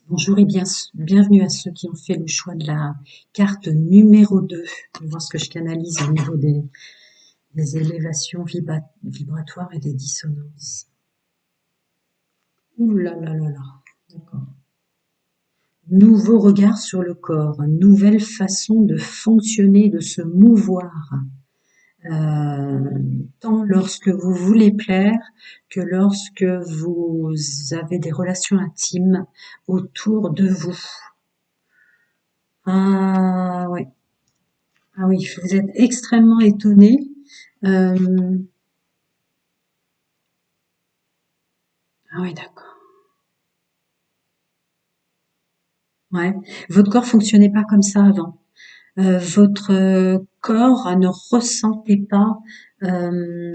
Bonjour et bienvenue à ceux qui ont fait le choix de la carte numéro 2. On va voir ce que je canalise au niveau des élévations vibratoires et des dissonances. Ouh là là là là, d'accord. Nouveau regard sur le corps, nouvelle façon de fonctionner, de se mouvoir, tant lorsque vous voulez plaire que lorsque vous avez des relations intimes autour de vous. Ah ouais. Ah oui, vous êtes extrêmement étonné. Euh, ah oui, d'accord. Ouais. Votre corps fonctionnait pas comme ça avant. Votre corps ne ressentait pas euh,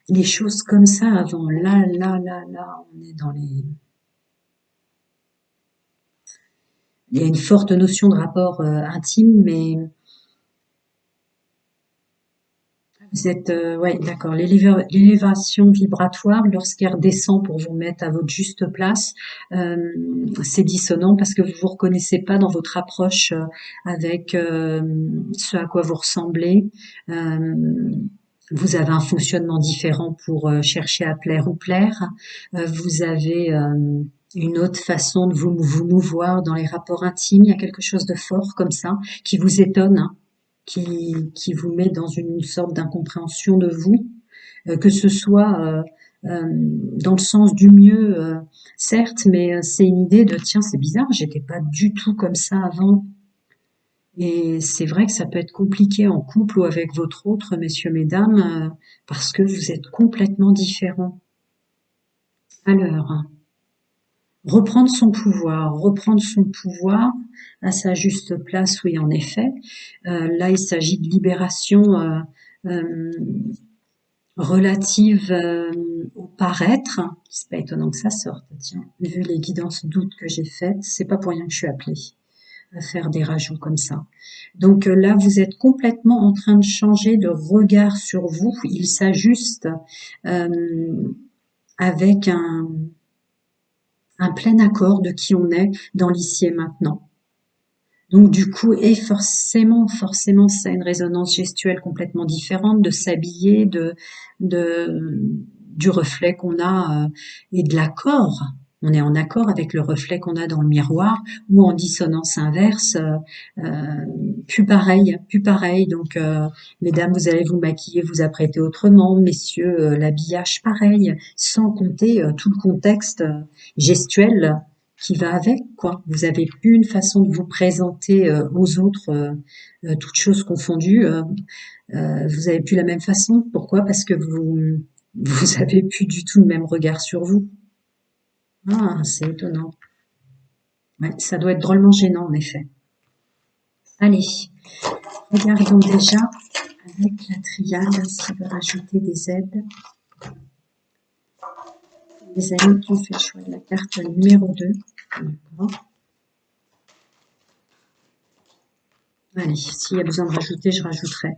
les choses comme ça avant. Là, on est dans les. Il y a une forte notion de rapport intime, mais vous êtes, ouais, d'accord. L'élévation vibratoire, lorsqu'elle redescend pour vous mettre à votre juste place, c'est dissonant parce que vous vous reconnaissez pas dans votre approche avec ce à quoi vous ressemblez. Euh, vous avez un fonctionnement différent pour chercher à plaire ou plaire. Vous avez une autre façon de vous mouvoir dans les rapports intimes. Il y a quelque chose de fort comme ça qui vous étonne, hein, qui vous met dans une sorte d'incompréhension de vous, que ce soit dans le sens du mieux, certes, mais c'est une idée de tiens, c'est bizarre, j'étais pas du tout comme ça avant. Et c'est vrai que ça peut être compliqué en couple ou avec votre autre, messieurs, mesdames, parce que vous êtes complètement différents. Alors, reprendre son pouvoir à sa juste place, oui, en effet. Là, il s'agit de libération euh, relative au paraître. C'est pas étonnant que ça sorte. Tiens, vu les guidances doutes que j'ai faites, c'est pas pour rien que je suis appelée à faire des rajouts comme ça. Donc là, vous êtes complètement en train de changer de regard sur vous. Il s'ajuste euh, avec un plein accord de qui on est dans l'ici et maintenant. Donc du coup, et forcément, ça a une résonance gestuelle complètement différente de s'habiller, de du reflet qu'on a et de l'accord. On est en accord avec le reflet qu'on a dans le miroir ou en dissonance inverse, euh, plus pareil. Donc, mesdames, vous allez vous maquiller, vous apprêter autrement, messieurs, l'habillage pareil, sans compter tout le contexte gestuel qui va avec, quoi. Vous avez plus une façon de vous présenter aux autres, toutes choses confondues. Vous avez plus la même façon. Pourquoi? Parce que vous avez plus du tout le même regard sur vous. Ah, c'est étonnant. Ouais, ça doit être drôlement gênant, en effet. Allez, regardons déjà avec la triade s'il veut rajouter des aides. Les amis qui ont fait le choix de la carte numéro 2. D'accord. Allez, s'il y a besoin de rajouter, je rajouterai.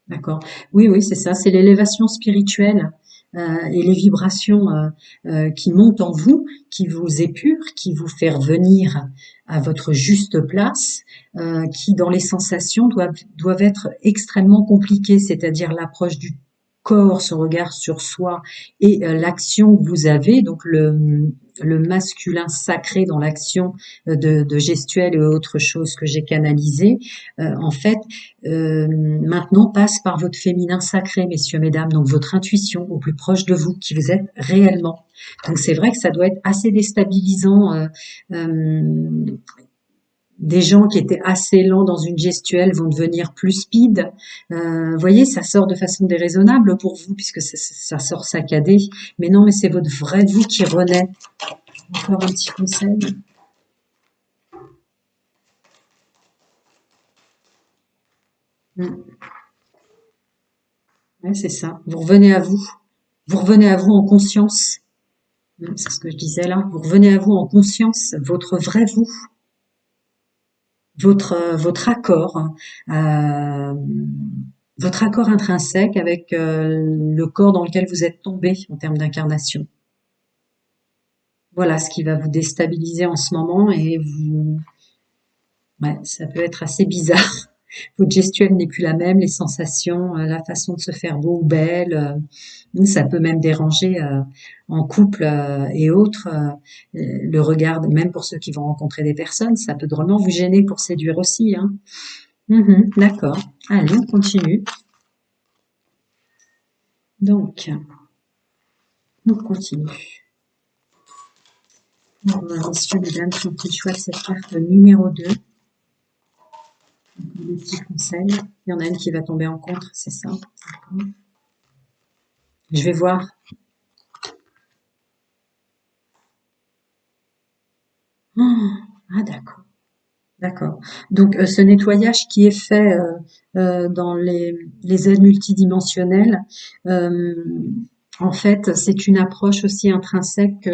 D'accord. Oui, oui, c'est ça. C'est l'élévation spirituelle et les vibrations qui montent en vous, qui vous épurent, qui vous fait revenir à votre juste place, qui dans les sensations doivent être extrêmement compliquées, c'est-à-dire l'approche du corps, ce regard sur soi et l'action que vous avez, donc le masculin sacré dans l'action de gestuelle et autres choses que j'ai canalisées, en fait, maintenant passe par votre féminin sacré, messieurs, mesdames, donc votre intuition au plus proche de vous, qui vous êtes réellement. Donc c'est vrai que ça doit être assez déstabilisant. Euh, des gens qui étaient assez lents dans une gestuelle vont devenir plus speed. Vous voyez, ça sort de façon déraisonnable pour vous, puisque ça sort saccadé. Mais non, mais c'est votre vrai vous qui renaît. Encore un petit conseil. Mm. Ouais, c'est ça. Vous revenez à vous. Vous revenez à vous en conscience. C'est ce que je disais là. Vous revenez à vous en conscience, votre vrai vous, votre accord, euh, votre accord intrinsèque avec le corps dans lequel vous êtes tombé en termes d'incarnation. voilà ce qui va vous déstabiliser en ce moment et vous, ouais, ça peut être assez bizarre. Votre gestuelle n'est plus la même, les sensations, la façon de se faire beau ou belle, ça peut même déranger en couple et autres. Le regard, même pour ceux qui vont rencontrer des personnes, ça peut drôlement vous gêner pour séduire aussi, hein. Mhm, d'accord. Allez, on continue. Donc, on continue. Messieurs, mesdames, qui ont fait le choix de cette carte numéro 2, des petits conseils. Il y en a une qui va tomber en contre, c'est ça. D'accord. Je vais voir. Oh, ah, d'accord. D'accord. Donc, ce nettoyage qui est fait dans les aides multidimensionnelles, euh, en fait, c'est une approche aussi intrinsèque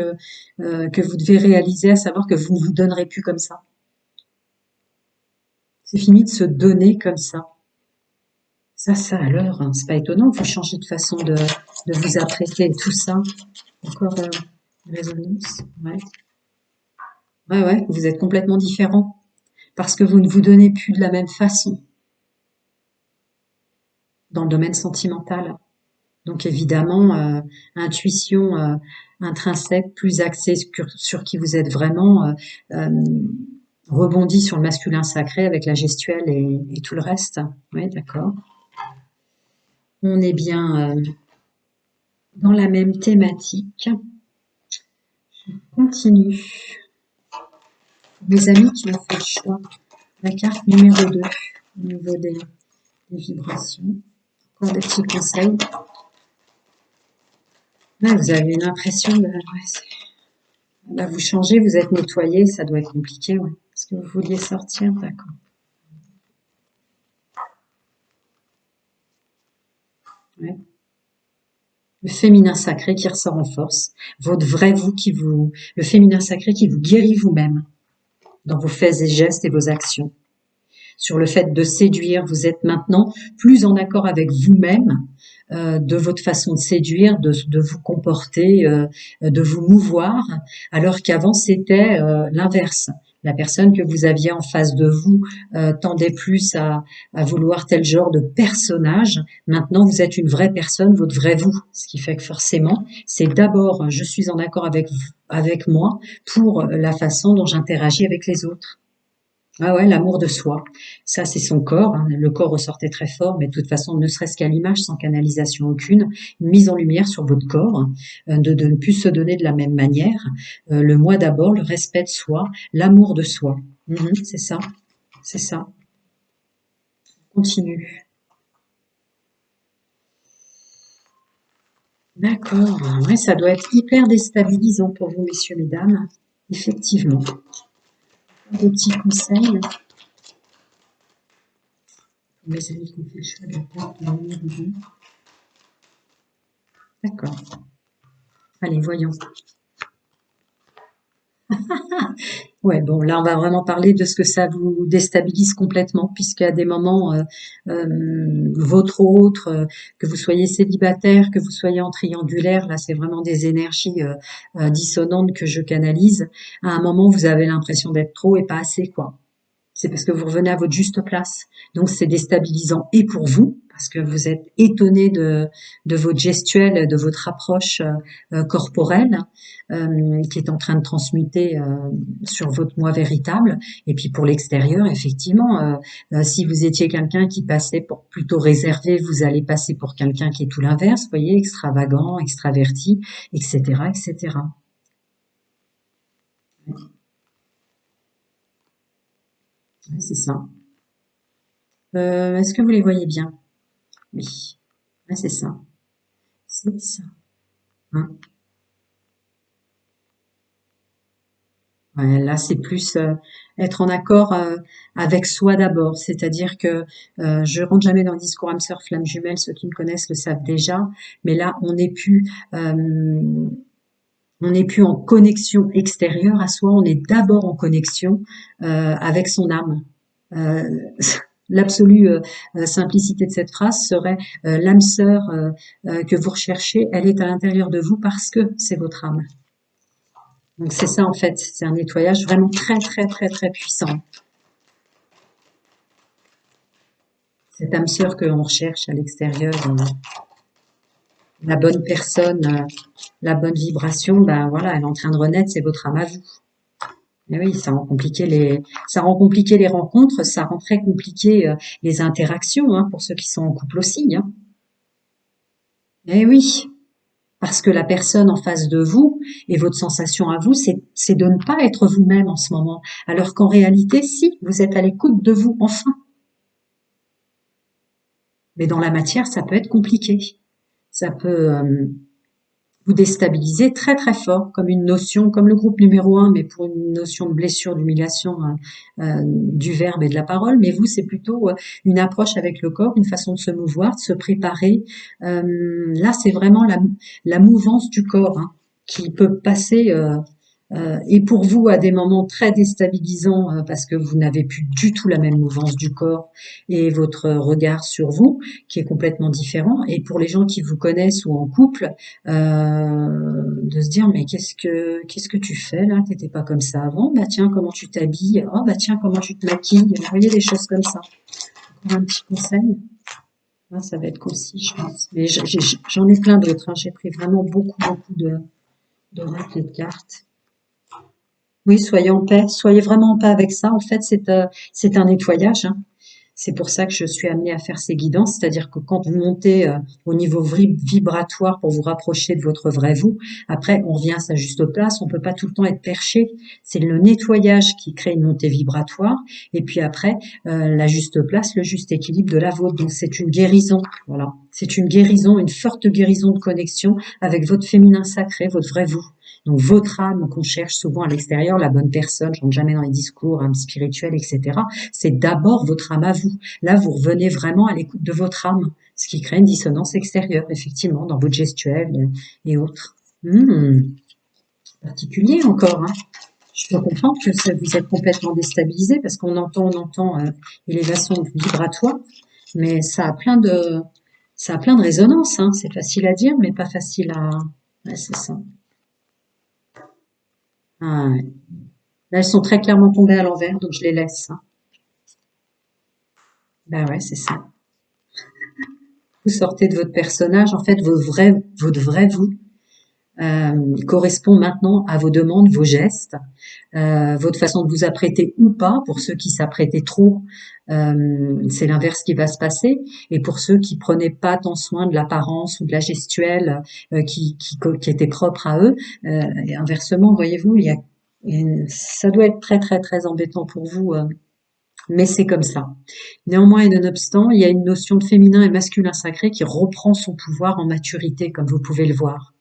que vous devez réaliser, à savoir que vous ne vous donnerez plus comme ça. C'est fini de se donner comme ça. Ça alors, hein, c'est pas étonnant que vous changez de façon de vous apprêter et tout ça. Encore résonance. Ouais. Ouais, ouais, vous êtes complètement différent parce que vous ne vous donnez plus de la même façon dans le domaine sentimental. Donc évidemment, intuition intrinsèque, plus axée sur qui vous êtes vraiment, euh, rebondit sur le masculin sacré avec la gestuelle et tout le reste. Oui, d'accord. On est bien dans la même thématique. Continue. Mes amis qui ont fait le choix, la carte numéro 2, au niveau des vibrations. Encore des petits conseils. Ouais, vous avez une impression de... Ouais, là, vous changez, vous êtes nettoyé, ça doit être compliqué, ouais. Est-ce que vous vouliez sortir? D'accord. Ouais. Le féminin sacré qui ressort en force. Votre vrai vous le féminin sacré qui vous guérit vous-même dans vos faits et gestes et vos actions. Sur le fait de séduire, vous êtes maintenant plus en accord avec vous-même, de votre façon de séduire, de vous comporter, de vous mouvoir, alors qu'avant c'était l'inverse. La personne que vous aviez en face de vous tendait plus à vouloir tel genre de personnage. Maintenant, vous êtes une vraie personne, votre vrai vous. Ce qui fait que forcément, c'est d'abord je suis en accord avec moi pour la façon dont j'interagis avec les autres. Ah ouais, l'amour de soi. Ça, c'est son corps, hein. Le corps ressortait très fort, mais de toute façon, ne serait-ce qu'à l'image, sans canalisation aucune, une mise en lumière sur votre corps, de ne plus se donner de la même manière. Le moi d'abord, le respect de soi, l'amour de soi. Mhm, c'est ça, c'est ça. Continue. D'accord. Ouais, ça doit être hyper déstabilisant pour vous, messieurs, mesdames. Effectivement. Des petits conseils pour mes amis qui ont fait le choix de la carte de la numéro 2. D'accord. Allez, voyons. Ouais, bon, là, on va vraiment parler de ce que ça vous déstabilise complètement, puisqu'à des moments, vôtres ou autres, que vous soyez célibataire, que vous soyez en triangulaire, là, c'est vraiment des énergies dissonantes que je canalise. À un moment, vous avez l'impression d'être trop et pas assez, quoi. C'est parce que vous revenez à votre juste place. Donc c'est déstabilisant et pour vous, parce que vous êtes étonné de votre gestuelle, de votre approche corporelle qui est en train de transmuter sur votre moi véritable. Et puis pour l'extérieur, effectivement, si vous étiez quelqu'un qui passait pour plutôt réservé, vous allez passer pour quelqu'un qui est tout l'inverse, vous voyez, extravagant, extraverti, etc., etc. Ouais, c'est ça. Est-ce que vous les voyez bien? Oui. Ouais, c'est ça. C'est ça. Hein. Ouais, là, c'est plus être en accord avec soi d'abord. C'est-à-dire que je rentre jamais dans le discours âme sœur flamme jumelle. Ceux qui me connaissent le savent déjà. Mais là, on n'est plus en connexion extérieure à soi. On est d'abord en connexion avec son âme. Euh, L'absolue simplicité de cette phrase serait l'âme sœur que vous recherchez, elle est à l'intérieur de vous parce que c'est votre âme. Donc c'est ça en fait, c'est un nettoyage vraiment très très très très puissant. Cette âme sœur que l'on recherche à l'extérieur, la bonne personne, la bonne vibration, ben voilà, elle est en train de renaître, c'est votre âme à vous. Et oui, ça rend compliqué les rencontres, ça rend très compliqué les interactions, hein, pour ceux qui sont en couple aussi, hein. Eh oui, parce que la personne en face de vous et votre sensation à vous, c'est de ne pas être vous-même en ce moment. Alors qu'en réalité, si, vous êtes à l'écoute de vous, enfin. Mais dans la matière, ça peut être compliqué. Ça peut vous déstabiliser très très fort, comme une notion, comme le groupe numéro un, mais pour une notion de blessure, d'humiliation du verbe et de la parole. Mais vous, c'est plutôt une approche avec le corps, une façon de se mouvoir, de se préparer. Là, c'est vraiment la mouvance du corps, hein, qui peut passer et pour vous à des moments très déstabilisants parce que vous n'avez plus du tout la même mouvance du corps et votre regard sur vous qui est complètement différent. Et pour les gens qui vous connaissent ou en couple, de se dire mais qu'est-ce que tu fais là? T'étais pas comme ça avant. Bah tiens comment tu t'habilles. Oh bah tiens comment tu te maquilles. Vous voyez des choses comme ça. Encore un petit conseil. Ah, ça va être concis, je pense. Mais j'en ai plein d'autres, hein. J'ai pris vraiment beaucoup de raclés de cartes. Oui, soyez en paix, soyez vraiment en paix avec ça. En fait, c'est un nettoyage, hein. C'est pour ça que je suis amenée à faire ces guidances, c'est-à-dire que quand vous montez au niveau vibratoire pour vous rapprocher de votre vrai vous, après on revient à sa juste place, on peut pas tout le temps être perché. C'est le nettoyage qui crée une montée vibratoire, et puis après la juste place, le juste équilibre de la vôtre. Donc c'est une guérison, voilà. C'est une guérison, une forte guérison de connexion avec votre féminin sacré, votre vrai vous. Donc votre âme qu'on cherche souvent à l'extérieur, la bonne personne, je rentre jamais dans les discours, âme spirituelle, etc. C'est d'abord votre âme à vous. Là, vous revenez vraiment à l'écoute de votre âme, ce qui crée une dissonance extérieure, effectivement, dans votre gestuelle et autres. Particulier encore, hein. Je peux comprendre que vous êtes complètement déstabilisé parce on entend élévation vibratoire, mais ça a plein de résonances, hein. C'est facile à dire, mais pas facile à. Ouais, c'est ça. Ah, ouais. Là, elles sont très clairement tombées à l'envers, donc je les laisse, hein. Ben ouais, c'est ça. Vous sortez de votre personnage, en fait, votre vrai vous correspond maintenant à vos demandes, vos gestes, votre façon de vous apprêter ou pas. Pour ceux qui s'apprêtaient trop, c'est l'inverse qui va se passer. Et pour ceux qui prenaient pas tant soin de l'apparence ou de la gestuelle qui était propre à eux, et inversement, voyez-vous, ça doit être très très très embêtant pour vous. Mais c'est comme ça. Néanmoins et nonobstant, il y a une notion de féminin et masculin sacré qui reprend son pouvoir en maturité, comme vous pouvez le voir.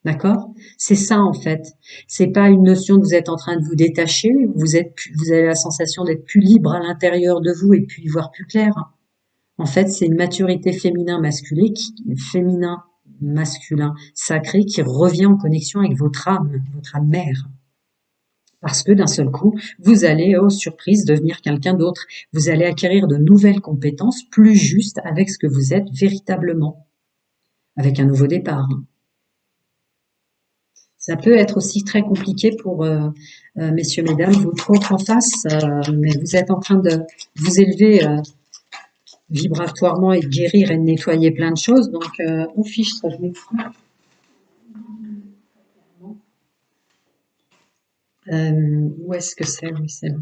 D'accord? C'est ça en fait. C'est pas une notion que vous êtes en train de vous détacher. Vous avez la sensation d'être plus libre à l'intérieur de vous et puis y voir plus clair. En fait, c'est une maturité féminin masculin sacré qui revient en connexion avec votre âme mère. Parce que d'un seul coup, vous allez, oh surprise, devenir quelqu'un d'autre. Vous allez acquérir de nouvelles compétences plus justes avec ce que vous êtes véritablement, avec un nouveau départ, hein. Ça peut être aussi très compliqué pour messieurs, mesdames, votre autre en face, mais vous êtes en train de vous élever vibratoirement et de guérir et de nettoyer plein de choses. Donc, on fiche ça, je m'explique. Où est-ce que c'est, lui, c'est là.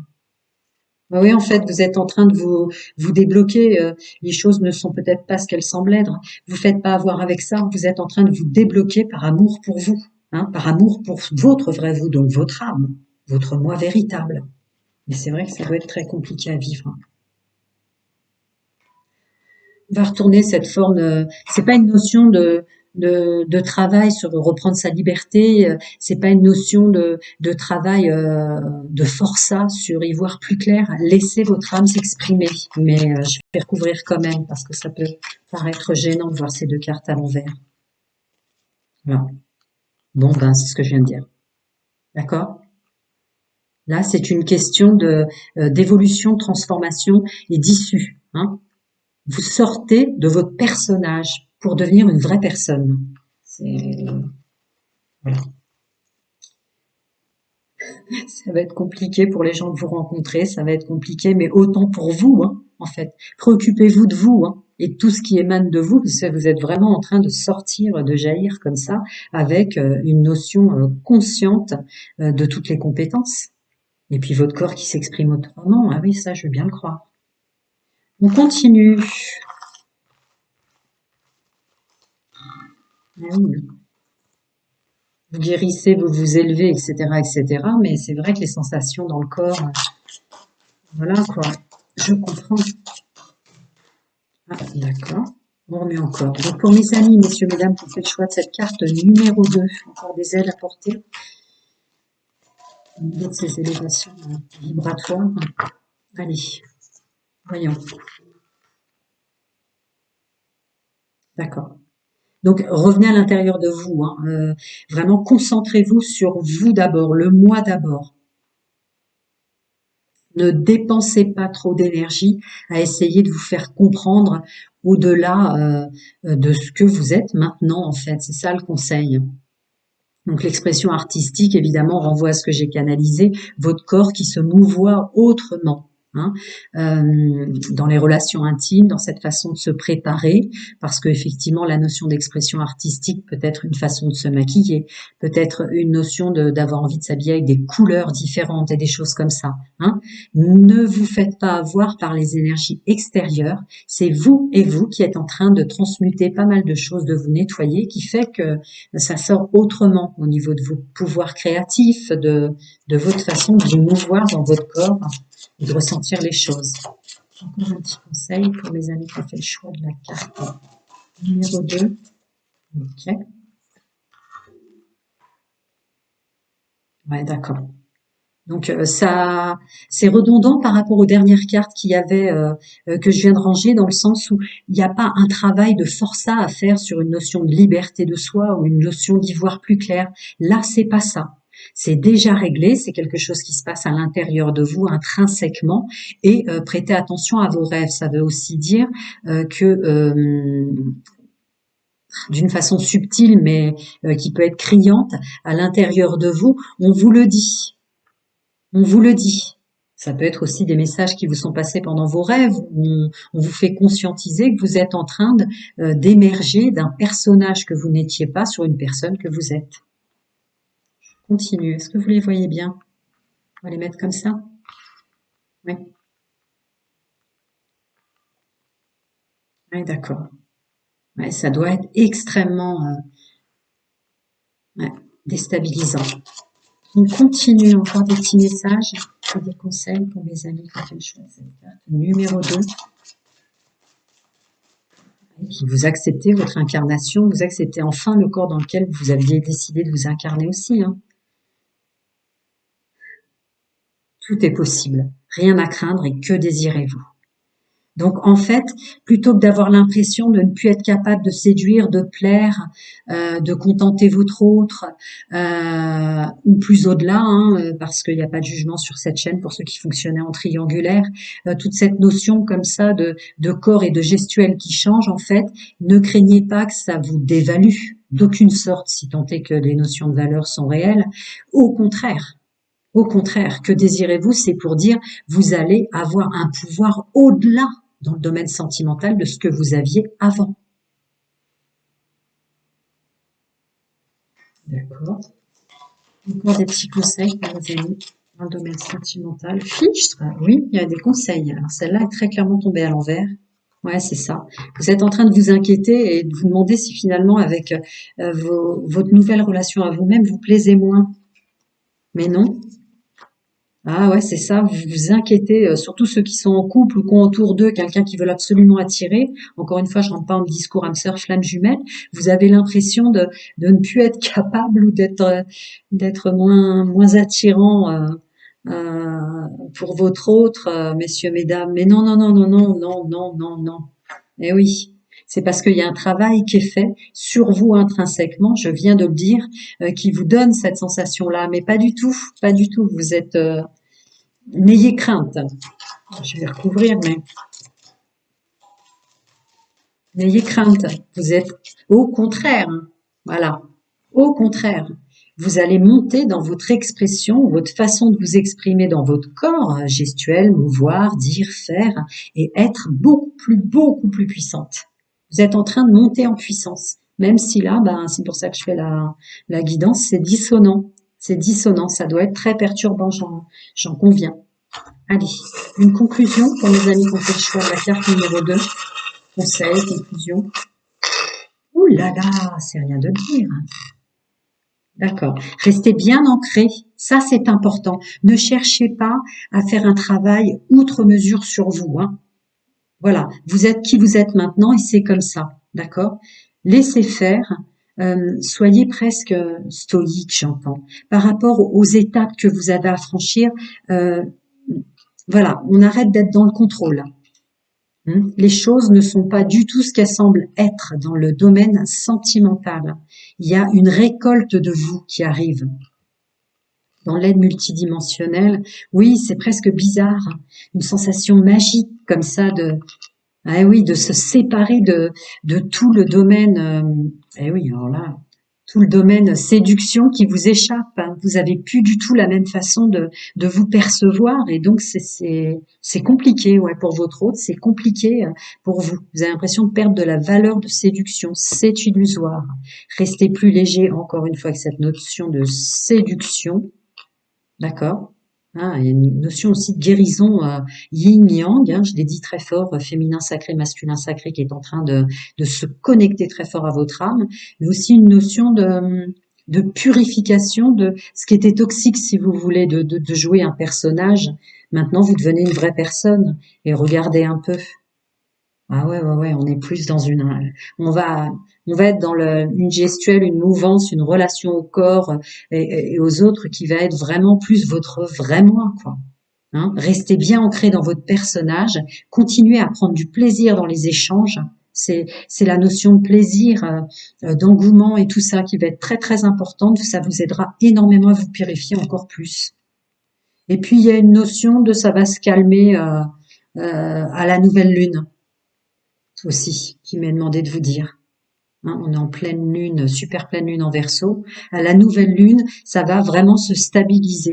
Ah oui, en fait, vous êtes en train de vous débloquer. Les choses ne sont peut-être pas ce qu'elles semblent être. Vous faites pas avoir avec ça. Vous êtes en train de vous débloquer par amour pour vous, hein, par amour pour votre vrai vous, donc votre âme, votre moi véritable. Mais c'est vrai que ça doit être très compliqué à vivre, hein. On va retourner cette forme. C'est pas une notion de travail sur reprendre sa liberté. C'est pas une notion de travail de forçat sur y voir plus clair. Laissez votre âme s'exprimer. Mais je vais recouvrir quand même parce que ça peut paraître gênant de voir ces deux cartes à l'envers. Voilà. Bon ben c'est ce que je viens de dire. D'accord? Là, c'est une question de d'évolution, de transformation et d'issue, hein. Vous sortez de votre personnage pour devenir une vraie personne. C'est voilà. Ça va être compliqué pour les gens que vous rencontrez, ça va être compliqué, mais autant pour vous, hein, en fait. Préoccupez-vous de vous, hein, et de tout ce qui émane de vous, parce que vous êtes vraiment en train de sortir, de jaillir comme ça, avec une notion consciente de toutes les compétences. Et puis votre corps qui s'exprime autrement, ah oui, ça, je veux bien le croire. On continue. Ah oui. Vous guérissez, vous vous élevez, etc., etc. Mais c'est vrai que les sensations dans le corps, voilà quoi. Je comprends. Ah, d'accord. On remet encore. Donc pour mes amis, messieurs, mesdames, qui ont fait le choix de cette carte numéro 2, encore des ailes à porter, au niveau de ces élévations vibratoires. Allez, voyons. D'accord. Donc revenez à l'intérieur de vous, hein. Vraiment concentrez-vous sur vous d'abord, le moi d'abord. Ne dépensez pas trop d'énergie à essayer de vous faire comprendre au-delà de ce que vous êtes maintenant, en fait. C'est ça le conseil. Donc l'expression artistique, évidemment, renvoie à ce que j'ai canalisé, votre corps qui se mouvoie autrement. Hein, dans les relations intimes, dans cette façon de se préparer, parce que effectivement la notion d'expression artistique peut être une façon de se maquiller, peut être une notion d'avoir envie de s'habiller avec des couleurs différentes et des choses comme ça. Hein. Ne vous faites pas avoir par les énergies extérieures, c'est vous et vous qui êtes en train de transmuter pas mal de choses, de vous nettoyer, qui fait que ça sort autrement au niveau de vos pouvoirs créatifs, de votre façon de vous mouvoir dans votre corps et de ressentir les choses. Encore un petit conseil pour mes amis qui ont fait le choix de la carte numéro 2. Ok. Ouais, d'accord. Donc ça, c'est redondant par rapport aux dernières cartes qu'il y avait que je viens de ranger, dans le sens où il n'y a pas un travail de forçat à faire sur une notion de liberté de soi ou une notion d'y voir plus clair. Là, c'est pas ça. C'est déjà réglé, c'est quelque chose qui se passe à l'intérieur de vous intrinsèquement, et prêtez attention à vos rêves. Ça veut aussi dire que d'une façon subtile mais qui peut être criante, à l'intérieur de vous, on vous le dit. On vous le dit. Ça peut être aussi des messages qui vous sont passés pendant vos rêves, où on vous fait conscientiser que vous êtes en train d'émerger d'un personnage que vous n'étiez pas sur une personne que vous êtes. Je continue. Est-ce que vous les voyez bien? On va les mettre comme ça? Oui. Oui, d'accord. Ouais, ça doit être extrêmement ouais, déstabilisant. On continue, encore des petits messages et des conseils pour mes amis qui ont fait le choix de cette carte numéro 2. Qui vous acceptez votre incarnation, vous acceptez enfin le corps dans lequel vous aviez décidé de vous incarner aussi. Hein. Tout est possible, rien à craindre et que désirez-vous. Donc en fait, plutôt que d'avoir l'impression de ne plus être capable de séduire, de plaire, de contenter votre autre, ou plus au-delà, hein, parce qu'il n'y a pas de jugement sur cette chaîne pour ceux qui fonctionnaient en triangulaire, toute cette notion comme ça de corps et de gestuelle qui change, en fait, ne craignez pas que ça vous dévalue d'aucune sorte, si tant est que les notions de valeur sont réelles. Au contraire. Au contraire, que désirez-vous? C'est pour dire, vous allez avoir un pouvoir au-delà dans le domaine sentimental de ce que vous aviez avant. D'accord. Encore des petits conseils pour les amis dans le domaine sentimental. Fichtre, oui, il y a des conseils. Alors celle-là est très clairement tombée à l'envers. Ouais, c'est ça. Vous êtes en train de vous inquiéter et de vous demander si finalement avec votre nouvelle relation à vous-même, vous plaisez moins. Mais non, ah ouais, c'est ça, vous vous inquiétez, surtout ceux qui sont en couple ou qui ont autour d'eux quelqu'un qui veulent absolument attirer. Encore une fois, je rentre pas en discours âme sœur, flamme jumelle. Vous avez l'impression de ne plus être capable ou d'être moins attirant pour votre autre, messieurs, mesdames. Mais non, non, non, non, non, non, non, non, non. Eh oui. C'est parce qu'il y a un travail qui est fait sur vous intrinsèquement, je viens de le dire, qui vous donne cette sensation-là, mais pas du tout, pas du tout. Vous êtes n'ayez crainte. Je vais recouvrir, mais n'ayez crainte. Vous êtes au contraire. Voilà. Au contraire. vous allez monter dans votre expression, votre façon de vous exprimer dans votre corps, gestuel, mouvoir, dire, faire, et être beaucoup plus puissante. Vous êtes en train de monter en puissance. Même si là, ben, c'est pour ça que je fais la guidance, c'est dissonant. C'est dissonant, ça doit être très perturbant, j'en conviens. Allez, une conclusion pour mes amis qui ont fait le choix de la carte numéro 2. Conseil, conclusion. Ouh là là, c'est rien de dire. D'accord. Restez bien ancré. Ça, c'est important. Ne cherchez pas à faire un travail outre mesure sur vous, hein. Voilà. Vous êtes qui vous êtes maintenant et c'est comme ça. D'accord? Laissez faire. Soyez presque stoïque, j'entends. Par rapport aux étapes que vous avez à franchir, voilà. On arrête d'être dans le contrôle. Les choses ne sont pas du tout ce qu'elles semblent être dans le domaine sentimental. Il y a une récolte de vous qui arrive. Dans l'aide multidimensionnelle, oui, c'est presque bizarre, une sensation magique comme ça ah oui, de se séparer de tout le domaine, eh oui, alors là, tout le domaine séduction qui vous échappe, hein. Vous avez plus du tout la même façon de vous percevoir et donc c'est compliqué, ouais, pour votre hôte, c'est compliqué pour vous. Vous avez l'impression de perdre de la valeur de séduction, c'est illusoire. Restez plus léger, encore une fois, avec cette notion de séduction. D'accord? Ah, il y a une notion aussi de guérison yin-yang, hein, je l'ai dit très fort, féminin sacré, masculin sacré, qui est en train de se connecter très fort à votre âme, mais aussi une notion de purification de ce qui était toxique, si vous voulez, de jouer un personnage. Maintenant, vous devenez une vraie personne et regardez un peu. Ah ouais, on est plus dans on va, on va être dans une gestuelle, une mouvance, une relation au corps et aux autres qui va être vraiment plus votre vrai moi, quoi. Hein, restez bien ancré dans votre personnage, continuez à prendre du plaisir dans les échanges. C'est la notion de plaisir, d'engouement et tout ça qui va être très très importante. Ça vous aidera énormément à vous purifier encore plus. Et puis il y a une notion de ça va se calmer à la nouvelle lune aussi, qui m'est demandé de vous dire. Hein, on est en pleine lune, super pleine lune en Verseau. À la nouvelle lune, ça va vraiment se stabiliser.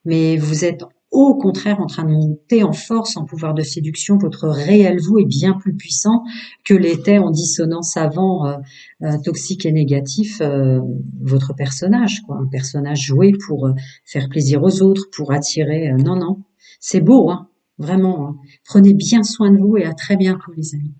Mais vous êtes au contraire en train de monter en force, en pouvoir de séduction. Votre réel vous est bien plus puissant que l'était en dissonance avant, toxique et négatif, votre personnage, quoi. Un personnage joué pour faire plaisir aux autres, pour attirer. Non, non, c'est beau, hein, vraiment, hein. Prenez bien soin de vous et à très bientôt, les amis.